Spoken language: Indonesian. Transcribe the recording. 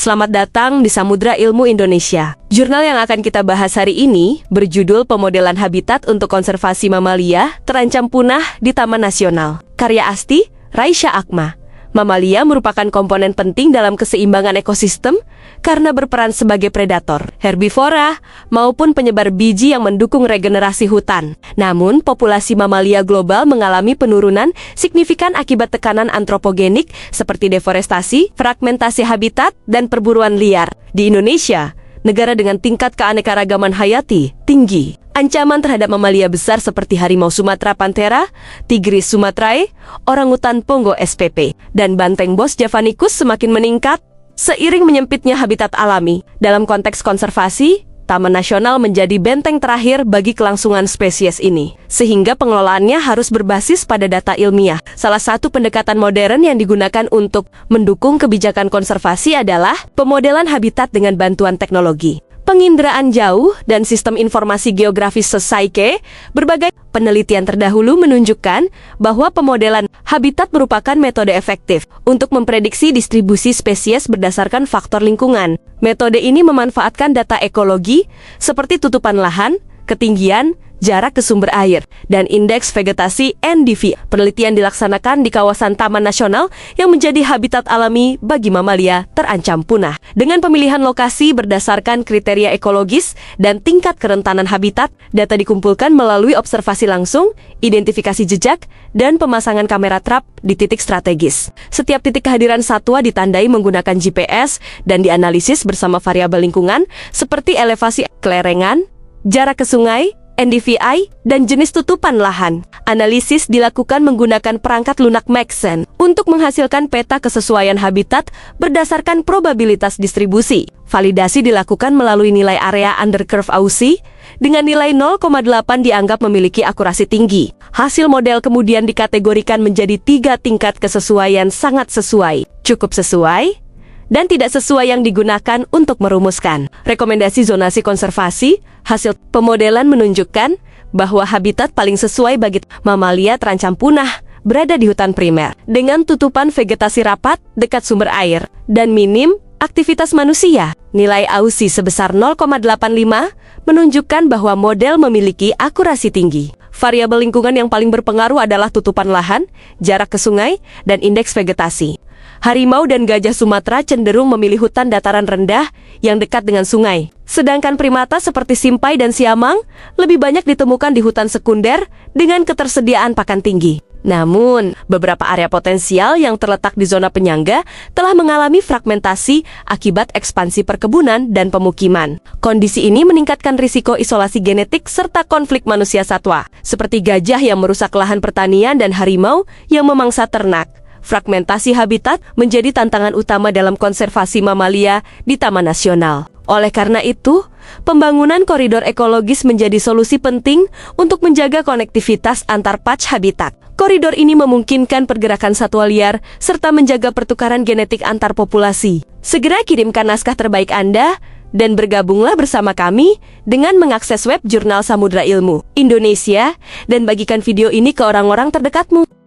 Selamat datang di Samudra Ilmu Indonesia. Jurnal yang akan kita bahas hari ini berjudul Pemodelan Habitat untuk Konservasi Mamalia Terancam Punah di Taman Nasional. Karya Asti, Raisya Akma. Mamalia merupakan komponen penting dalam keseimbangan ekosistem karena berperan sebagai predator, herbivora, maupun penyebar biji yang mendukung regenerasi hutan. Namun, populasi mamalia global mengalami penurunan signifikan akibat tekanan antropogenik seperti deforestasi, fragmentasi habitat, dan perburuan liar. Di Indonesia, negara dengan tingkat keanekaragaman hayati tinggi, ancaman terhadap mamalia besar seperti harimau Sumatera Panthera, tigris sumatrae, orangutan Pongo spp, dan banteng Bos javanicus semakin meningkat seiring menyempitnya habitat alami. Dalam konteks konservasi, Taman Nasional menjadi benteng terakhir bagi kelangsungan spesies ini, sehingga pengelolaannya harus berbasis pada data ilmiah. Salah satu pendekatan modern yang digunakan untuk mendukung kebijakan konservasi adalah pemodelan habitat dengan bantuan teknologi penginderaan jauh dan sistem informasi geografis (SEIGE). Berbagai penelitian terdahulu menunjukkan bahwa pemodelan habitat merupakan metode efektif untuk memprediksi distribusi spesies berdasarkan faktor lingkungan. Metode ini memanfaatkan data ekologi seperti tutupan lahan, ketinggian, jarak ke sumber air, dan indeks vegetasi (NDVI). Penelitian dilaksanakan di kawasan Taman Nasional yang menjadi habitat alami bagi mamalia terancam punah. Dengan pemilihan lokasi berdasarkan kriteria ekologis dan tingkat kerentanan habitat, data dikumpulkan melalui observasi langsung, identifikasi jejak, dan pemasangan kamera trap di titik strategis. Setiap titik kehadiran satwa ditandai menggunakan GPS dan dianalisis bersama variabel lingkungan seperti elevasi kelerengan, jarak ke sungai, NDVI, dan jenis tutupan lahan. Analisis dilakukan menggunakan perangkat lunak Maxent untuk menghasilkan peta kesesuaian habitat berdasarkan probabilitas distribusi. Validasi dilakukan melalui nilai area under curve AUSI dengan nilai 0,8 dianggap memiliki akurasi tinggi. Hasil model kemudian dikategorikan menjadi 3 tingkat kesesuaian: sangat sesuai, cukup sesuai, dan tidak sesuai yang digunakan untuk merumuskan rekomendasi zonasi konservasi. Hasil pemodelan menunjukkan bahwa habitat paling sesuai bagi mamalia terancam punah berada di hutan primer dengan tutupan vegetasi rapat dekat sumber air dan minim aktivitas manusia. Nilai AUSI sebesar 0,85 menunjukkan bahwa model memiliki akurasi tinggi. Variabel lingkungan yang paling berpengaruh adalah tutupan lahan, jarak ke sungai, dan indeks vegetasi. Harimau dan gajah Sumatera cenderung memilih hutan dataran rendah yang dekat dengan sungai. Sedangkan primata seperti simpai dan siamang lebih banyak ditemukan di hutan sekunder dengan ketersediaan pakan tinggi. Namun, beberapa area potensial yang terletak di zona penyangga telah mengalami fragmentasi akibat ekspansi perkebunan dan pemukiman. Kondisi ini meningkatkan risiko isolasi genetik serta konflik manusia-satwa, seperti gajah yang merusak lahan pertanian dan harimau yang memangsa ternak. Fragmentasi habitat menjadi tantangan utama dalam konservasi mamalia di Taman Nasional. Oleh karena itu, pembangunan koridor ekologis menjadi solusi penting untuk menjaga konektivitas antar patch habitat. Koridor ini memungkinkan pergerakan satwa liar serta menjaga pertukaran genetik antar populasi. Segera kirimkan naskah terbaik Anda dan bergabunglah bersama kami dengan mengakses web Jurnal Samudra Ilmu Indonesia dan bagikan video ini ke orang-orang terdekatmu.